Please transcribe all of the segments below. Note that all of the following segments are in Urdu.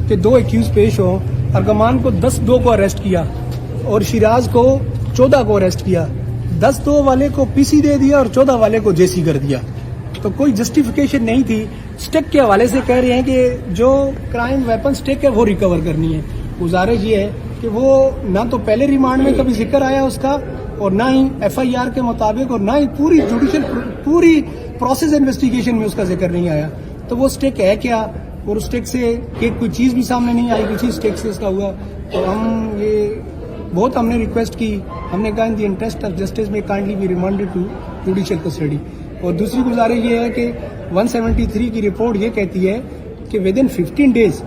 کہ 2 ایکیوز پیش ہوں. ارغمان کو 10/2 کو اریسٹ کیا اور شیراز کو 14 کو اریسٹ کیا. 10/2 والے کو پی سی دے دیا اور 14 والے کو جے سی کر دیا. تو کوئی جسٹیفیکیشن نہیں تھی. اسٹیک کے حوالے سے کہہ رہے ہیں کہ جو کرائم ویپن اسٹیک ہے وہ ریکور کرنی ہے. گزارش یہ ہے کہ وہ نہ تو پہلے ریمانڈ میں کبھی ذکر آیا اس کا, اور نہ ہی ایف آئی آر کے مطابق, اور نہ ہی پوری پروسیس انویسٹیگیشن میں اس کا ذکر نہیں آیا. تو وہ اسٹیک ہے کیا, اور اس اسٹیک سے کوئی چیز بھی سامنے نہیں آئی, کسی اسٹیک سے اس کا ہوا. تو ہم نے ریکویسٹ کی, ہم نے کہا in the interest of justice میں kindly be remanded to judicial custody. اور دوسری گزارش یہ ہے کہ 173 کی رپورٹ یہ کہتی ہے کہ with in 15 days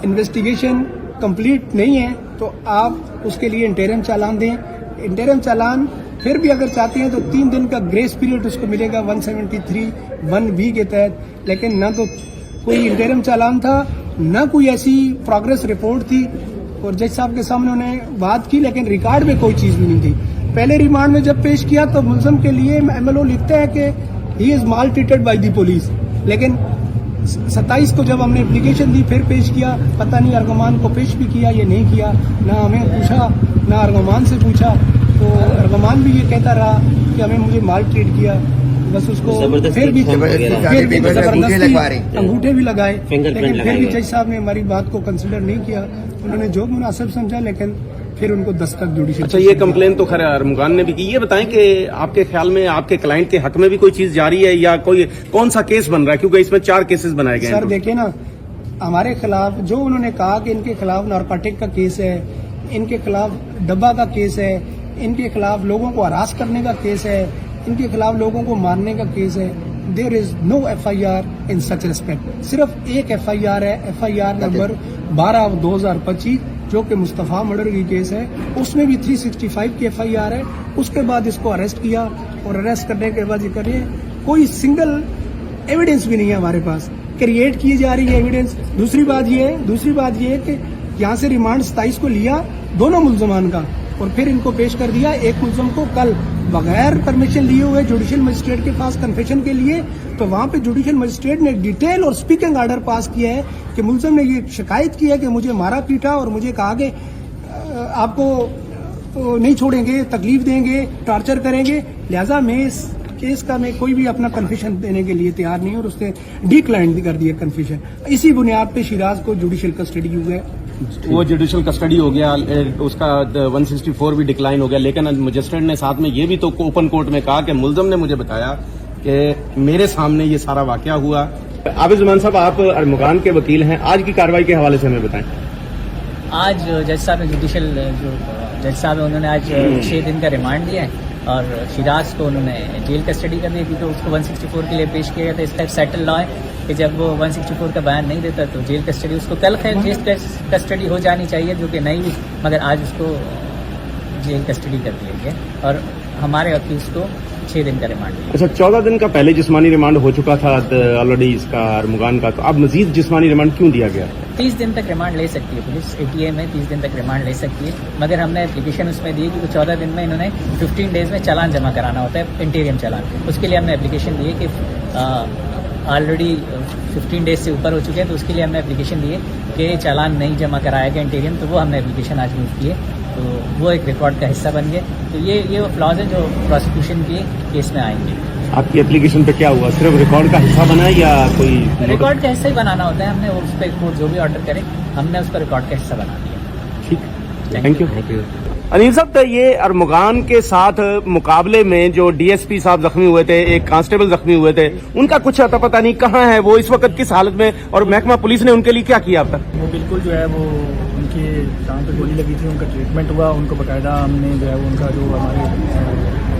investigation complete نہیں ہے تو آپ اس کے لیے انٹرم چالان دیں. انٹرم چالان پھر بھی اگر چاہتے ہیں تو 3 دن کا گریس پیریڈ اس کو ملے گا 173(1)(b) کے تحت. لیکن نہ تو کوئی انٹرم چالان تھا, نہ کوئی ایسی پروگرس رپورٹ تھی, اور جج صاحب کے سامنے انہوں نے بات کی لیکن ریکارڈ میں کوئی چیز بھی نہیں تھی. پہلے ریمانڈ میں جب پیش کیا تو ملزم کے لیے ایم ایل او لکھتا ہے کہ ہی از مال ٹریٹڈ بائی دی پولیس. لیکن 27 کو جب ہم نے اپلیکیشن دی پھر پیش کیا, پتہ نہیں ارغمان کو پیش بھی کیا یا نہیں کیا, نہ ہمیں پوچھا نہ ارغمان سے پوچھا. تو ارغمان بھی یہ کہتا رہا کہ مجھے مال ٹریٹ کیا, بس اس کو پھر بھی انگوٹھے بھی لگائے. لیکن پھر بھی جج صاحب نے ہماری بات کو کنسیڈر نہیں کیا, انہوں نے جو مناسب سمجھا لیکن پھر ان کو 10 تک جوڈیشل. اچھا, یہ کمپلین تو خیر ارمغان نے بھی کی. یہ بتائیں کہ آپ کے خیال میں آپ کے کلائنٹ کے حق میں بھی کوئی چیز جاری ہے یا کون سا کیس بن رہا ہے, کیونکہ اس میں 4 کیسز بنائے گئے ہیں. سر دیکھیں نا, ہمارے خلاف جو انہوں نے کہا کہ ان کے خلاف نارکوٹک کا کیس ہے, ان کے خلاف ڈبہ کا کیس ہے, ان کے خلاف لوگوں کو ہراس کرنے کا کیس ہے, ان کے خلاف لوگوں کو مارنے کا کیس ہے. There is no FIR I such ان سچ ریسپیکٹ. صرف ایک ایف آئی آر ہے, ایف آئی آر نمبر 12/2025 جو کہ مصطفیٰ مرڈر کی کیس ہے. اس میں بھی 365 کی ایف آئی آر ہے. اس کے بعد اس کو اریسٹ کیا, اور اریسٹ کرنے کے بعد یہ کریے کوئی سنگل ایویڈنس بھی نہیں ہے ہمارے پاس, کریٹ کی جا رہی ہے ایویڈنس. دوسری بات یہ ہے کہ یہاں سے ریمانڈ 27 کو لیا دونوں ملزمان کا, اور پھر ان کو پیش کر دیا. ایک ملزم کو کل بغیر پرمیشن لیے ہوئے جوڈیشل مجسٹریٹ کے پاس کنفیشن کے لیے, تو وہاں پہ جوڈیشل مجسٹریٹ نے ڈیٹیل اور اسپیکنگ آرڈر پاس کیا ہے کہ ملزم نے یہ شکایت کی ہے کہ مجھے مارا پیٹا اور مجھے کہا کہ آپ کو نہیں چھوڑیں گے, تکلیف دیں گے, ٹارچر کریں گے. لہٰذا میں اس کیس کا میں کوئی بھی اپنا کنفیشن دینے کے لیے تیار نہیں, اور اس نے ڈیکلائن کر دیا کنفیشن. اسی بنیاد پہ شیراز کو جوڈیشل کسٹڈی ہو گیا. وہ جوڈیشل کسٹڈی ہو گیا, اس کا 164 بھی ڈکلائن ہو گیا. لیکن مجسٹریٹ نے ساتھ میں یہ بھی تو اوپن کورٹ میں کہا کہ ملزم نے مجھے بتایا کہ میرے سامنے یہ سارا واقعہ ہوا. عابد زمان صاحب, آپ ارمغان کے وکیل ہیں, آج کی کارروائی کے حوالے سے ہمیں بتائیں. آج جج صاحب نے جوڈیشل جو جج صاحب انہوں نے آج 6 دن کا ریمانڈ دیا ہے, اور شیراز کو انہوں نے جیل کسٹڈی کر دی تھی, تو اس کو 164 کے لیے پیش کیا گیا تھا. اس کا ایک سیٹل لا ہے کہ جب وہ 164 کا بیان نہیں دیتا تو جیل کسٹڈی اس کو کل جیل کسٹڈی ہو جانی چاہیے, جو کہ نہیں ہوئی, مگر آج اس کو جیل کسٹڈی کر دیا گیا, اور ہمارے وکیل کو 6 دن کا ریمانڈ دیا. اچھا, 14 دن کا پہلے جسمانی ریمانڈ ہو چکا تھا آلریڈی اس کا ارمغان کا, تو اب مزید جسمانی ریمانڈ کیوں دیا گیا؟ 30 دن تک ریمانڈ لے سکتی ہے پولیس, اے ٹی اے میں 30 دن تک ریمانڈ لے سکتی ہے, مگر ہم نے اپلیکیشن اس میں دی کہ 14 دن میں انہوں نے 15 days میں چالان جمع کرانا ہوتا ہے, انٹیریم چالان. اس کے لیے ہم نے اپلیکیشن دی کہ آلریڈی 15 days سے اوپر ہو چکے ہیں, تو اس کے لیے ہم نے اپلیکیشن دی کہ چالان نہیں جمع کرایا گیا انٹیریم, تو وہ ہم نے اپلیکیشن آج موو کی ہے, تو وہ ایک ریکارڈ کا حصہ بن گئے. تو یہ وہ فلاز ہیں جو پروسیکیوشن کے کیس میں آئیں گے. آپ کی اپلیکیشن پہ کیا ہوا, صرف ریکارڈ کا حصہ بنا ہے یا کوئی ریکارڈ کا حصہ ہی بنانا ہوتا ہے؟ ہم نے اس پہ جو بھی آرڈر کرے ہم نے اس کا ریکارڈ کا حصہ بنا دیا. ٹھیک, تھینک یو. انیل صاحب, یہ ارمغان کے ساتھ مقابلے میں جو ڈی ایس پی صاحب زخمی ہوئے تھے, ایک کانسٹیبل زخمی ہوئے تھے, ان کا کچھ اتا پتہ نہیں کہاں ہے, وہ اس وقت کس حالت میں, اور محکمہ پولیس نے ان کے لیے کیا کیا اب تک؟ وہ بالکل جو ہے وہ ان کے ٹانگ پہ گولی لگی تھی, ان کا ٹریٹمنٹ ہوا, ان کو باقاعدہ ہم نے جو ہے ان کا جو ہمارے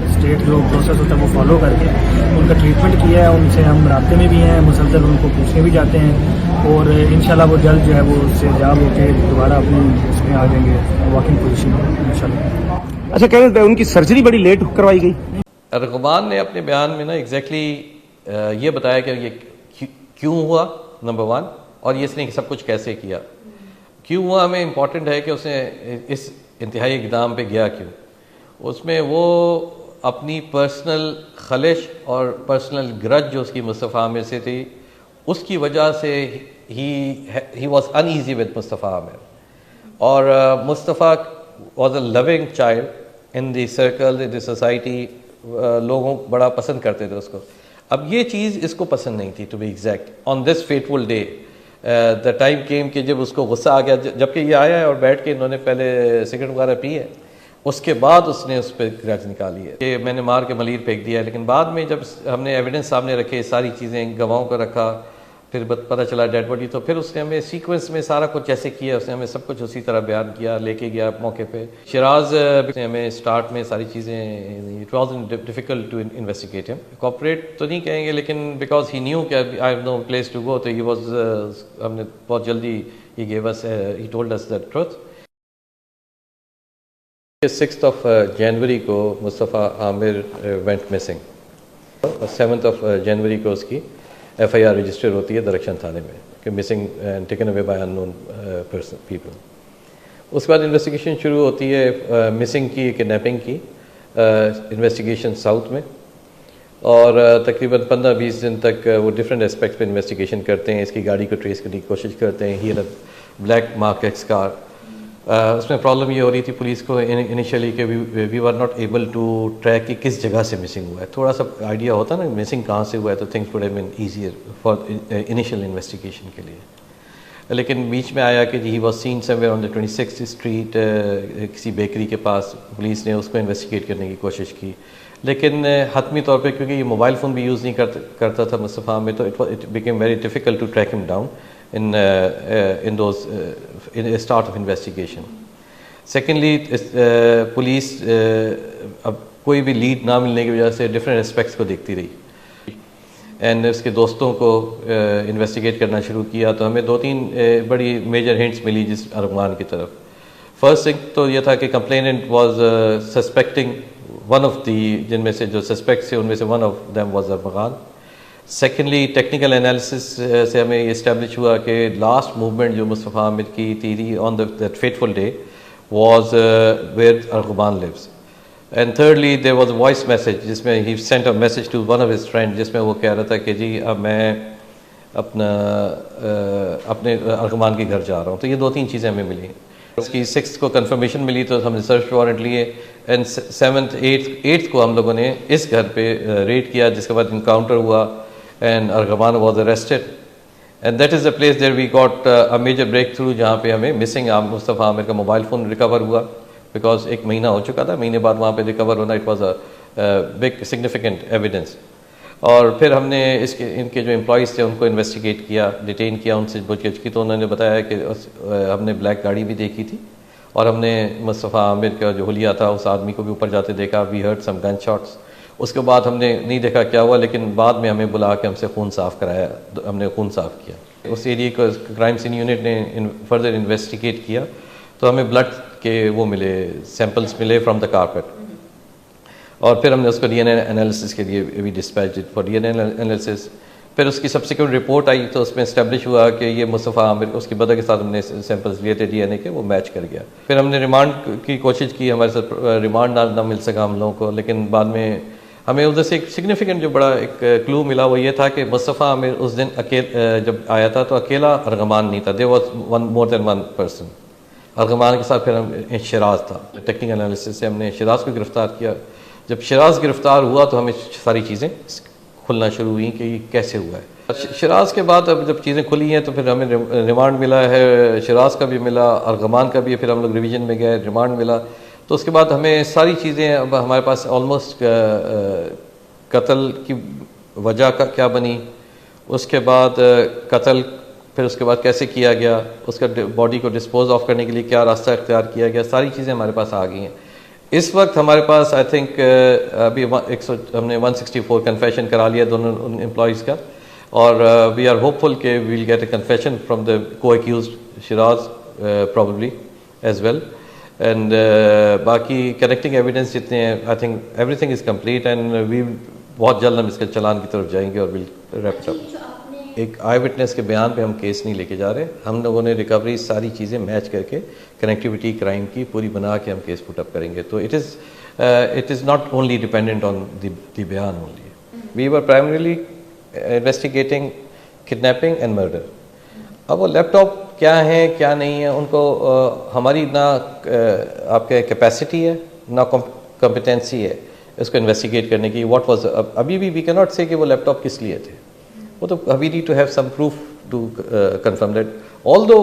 اسٹیٹ جو پروسیس ہوتا ہے وہ فالو کر کے ان کا ٹریٹمنٹ کیا ہے. ان سے ہم رابطے میں بھی ہیں, مسلسل ان کو پوچھنے بھی جاتے ہیں, اور انشاءاللہ وہ جلد جو ہے وہ اس سے جاب ہو کے دوبارہ اپنی اس میں آ جائیں گے واکنگ پوزیشن میں انشاءاللہ. اچھا, کہہ رہے ان کی سرجری بڑی لیٹ کروائی گئی. ارغمان نے اپنے بیان میں نا ایگزیکٹلی یہ بتایا کہ یہ کیوں ہوا نمبر 1, اور یہ اس نے سب کچھ کیسے کیا. کیوں ہوا ہمیں امپورٹنٹ ہے کہ اس نے اس انتہائی اقدام پہ گیا کیوں. اس میں وہ اپنی پرسنل خلش اور پرسنل گرج جو اس کی مصطفیٰ عامر سے تھی, اس کی وجہ سے he was uneasy with Mustafa Amir. اور Mustafa was a loving child in the circle in the society, لوگوں بڑا پسند کرتے تھے اس کو. اب یہ چیز اس کو پسند نہیں تھی، to be exact. On this fateful day the time came کہ جب اس کو غصہ آ گیا، جبکہ یہ آیا ہے اور بیٹھ کے انہوں نے پہلے سگریٹ وغیرہ پی ہے، اس کے بعد اس نے اس پہ گرج نکالی ہے کہ میں نے مار کے ملیر پھینک دیا ہے. لیکن بعد میں جب ہم نے ایویڈنس سامنے رکھے، ساری چیزیں گواہوں کو رکھا، پھر پتہ چلا ڈیڈ باڈی، تو پھر اس نے ہمیں سیکوینس میں سارا کچھ جیسے کیا، اس نے ہمیں سب کچھ اسی طرح بیان کیا، لے کے گیا موقع پہ. شیراز نے ہمیں اسٹارٹ میں ساری چیزیں، it was difficult to investigate ہم. کوپریٹ تو نہیں کہیں گے، لیکن بیکاز ہی نیو کہ I have no place to go, تو ہی واز، ہم نے بہت جلدی ہی gave us, he told us the truth. 6 جنوری کو مصطفیٰ عامر وینٹ مسنگ. 7 جنوری کو اس کی ایف آئی آر رجسٹر ہوتی ہے درخشان تھانے میں کہ missing and taken away by unknown people. اس کے بعد انویسٹیگیشن شروع ہوتی ہے مسنگ کی، کڈنیپنگ کی انویسٹیگیشن ساؤتھ میں، اور تقریباً 15-20 دن تک وہ ڈفرینٹ اسپیکٹس پہ انویسٹیگیشن کرتے ہیں. اس کی گاڑی کو ٹریس کرنے کی کوشش کرتے ہیں. ہی بلیک مارک ایکس کار. اس میں پرابلم یہ ہو رہی تھی پولیس کو انیشیلی کہ we are not able to track کہ کس جگہ سے مسنگ ہوا ہے. تھوڑا سا آئیڈیا ہوتا نا مسنگ کہاں سے ہوا ہے تو things would have been easier for initial investigation کے لیے. لیکن بیچ میں آیا کہ he was seen somewhere on the 26th street, کسی بیکری کے پاس. پولیس نے اس کو انویسٹیگیٹ کرنے کی کوشش کی، لیکن حتمی طور پہ کیونکہ یہ موبائل فون بھی یوز نہیں کرتا تھا مصطفیٰ میں، تو it became very difficult to track him down in those in a start of investigation. Secondly, police اب کوئی بھی لیڈ نہ ملنے کی وجہ سے ڈفرینٹ اسپیکٹس کو دیکھتی رہی اینڈ اس کے دوستوں کو انویسٹیگیٹ کرنا شروع کیا. تو ہمیں 2-3 بڑی میجر ہنٹس ملی جس ارغمان کی طرف. فرسٹ تھنگ تو یہ تھا کہ complainant was suspecting one of the, جن میں سے جو سسپیکٹس تھے ان میں سے one of them was Arghman. Secondly technical analysis سے ہمیں یہ اسٹیبلش ہوا کہ لاسٹ موومنٹ جو مصطفیٰ عامر کی تھی on that fateful day was where Arghman lives. And thirdly there was a voice message جس میں he sent a message to one of his friend, جس میں وہ کہہ رہا تھا کہ جی اب میں اپنے ارغمان کے گھر جا رہا ہوں. تو یہ 2-3 چیزیں ہمیں ملی. اس کی 6 کو کنفرمیشن ملی تو ہم نے سرچ وارنٹ لیے، اینڈ 7th 8th کو ہم لوگوں نے اس گھر پہ ریڈ کیا، جس کے بعد انکاؤنٹر ہوا and Arghaman was arrested, and that is the place there we got a major breakthrough جہاں پہ ہمیں مسنگ مصطفیٰ عامر کا موبائل فون ریکور ہوا، بیکاز 1 مہینہ ہو چکا تھا. مہینے بعد وہاں پہ ریکور ہونا it was a big significant evidence. اور پھر ہم نے ان کے جو امپلائیز تھے ان کو انویسٹیگیٹ کیا، ڈیٹین کیا، ان سے پوچھ گچھ کی. تو انہوں نے بتایا کہ ہم نے بلیک گاڑی بھی دیکھی تھی، اور ہم نے مصطفیٰ عامر کا جو حلیہ تھا اس آدمی کو بھی اوپر جاتے دیکھا. We heard some gun shots. اس کے بعد ہم نے نہیں دیکھا کیا ہوا، لیکن بعد میں ہمیں بلا کے ہم سے خون صاف کرایا، ہم نے خون صاف کیا. اس ایریے کو کرائم سین یونٹ نے فردر انویسٹیگیٹ کیا تو ہمیں بلڈ کے وہ ملے، سیمپلس ملے فرام دا کارپیٹ. اور پھر ہم نے اس کو ڈی این اے انالیسس کے لیے بھی dispatch for D N A analysis. پھر اس کی سبسیکوینٹ رپورٹ آئی تو اس میں اسٹیبلش ہوا کہ یہ مصطفیٰ عامر، اس کی بدر کے ساتھ ہم نے سیمپلس لیے تھے ڈی این اے کے، وہ میچ کر گیا. پھر ہم نے ریمانڈ کی کوشش کی، ہمارے ساتھ ریمانڈ نہ مل سکا ہم لوگوں کو. لیکن بعد میں ہمیں ادھر سے ایک سگنیفیکنٹ جو بڑا ایک کلو ملا، وہ یہ تھا کہ مصطفیٰ عامر اس دن جب آیا تھا تو اکیلا ارغمان نہیں تھا، there was more than one person. Arghman کے ساتھ پھر ہم شیراز تھا. ٹیکنیکل انالیسس سے ہم نے شیراز کو گرفتار کیا. جب شیراز گرفتار ہوا تو ہمیں ساری چیزیں کھلنا شروع ہوئیں کہ یہ کیسے ہوا ہے. شیراز کے بعد اب جب چیزیں کھلی ہیں تو پھر ہمیں ریمانڈ ملا ہے، شیراز کا بھی ملا، ارغمان کا بھی. پھر ہم لوگ ریویژن میں گئے، ریمانڈ ملا. تو اس کے بعد ہمیں ساری چیزیں، اب ہمارے پاس آلموسٹ قتل کی وجہ کا کیا بنی، اس کے بعد قتل، پھر اس کے بعد کیسے کیا گیا، اس کا باڈی کو ڈسپوز آف کرنے کے لیے کیا راستہ اختیار کیا گیا، ساری چیزیں ہمارے پاس آ گئی ہیں. اس وقت ہمارے پاس آئی تھنک ابھی ہم نے 164 کنفیشن کرا لیا دونوں امپلائیز کا، اور وی آر ہوپ فل کہ we will get a confession from the co-accused Shiraz probably as well. And باقی کنیکٹنگ ایویڈنس جتنے ہیں I think everything is complete, and we بہت جلد ہم اس کے چلان کی طرف جائیں گے اور ول ریپ اپ. ایک آئی وٹنس کے بیان پہ ہم کیس نہیں لے کے جا رہے. ہم لوگوں نے ریکوری ساری چیزیں میچ کر کے کنیکٹیوٹی کرائم کی پوری بنا کے ہم کیس پٹ اپ کریں گے. تو it is not only dependent on the بیان only. We were primarily investigating kidnapping and murder. اب وہ لیپ ٹاپ کیا ہیں کیا نہیں ہیں ان کو ہماری نہ آپ کے کیپیسٹی ہے نہ کمپیٹنسی ہے اس کو انویسٹیگیٹ کرنے کی. واٹ واز ابھی بھی وی کی ناٹ سے کہ وہ لیپ ٹاپ کس لیے تھے, وہ تو we need to have some proof to confirm that. Although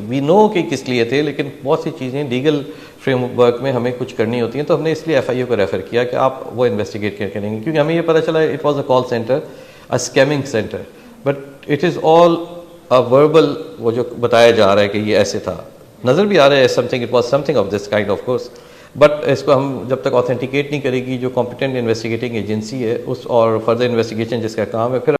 we know کہ کس لیے تھے, لیکن بہت سی چیزیں لیگل فریم ورک میں ہمیں کچھ کرنی ہوتی ہیں, تو ہم نے اس لیے ایف آئی اے کو ریفر کیا کہ آپ وہ انویسٹیگیٹ کریں گے, کیونکہ ہمیں یہ پتہ چلا it was a call centre, a skimming centre, but it is all verbal. وہ جو بتایا جا رہا ہے کہ یہ ایسے تھا, نظر بھی آ رہا ہے something, it was something of this kind of course, but اس کو ہم جب تک آتھینٹیکیٹ نہیں کرے گی جو کمپیٹنٹ انویسٹیگیٹنگ ایجنسی ہے اس اور فردر انویسٹیگیشن جس کا کام ہے, پھر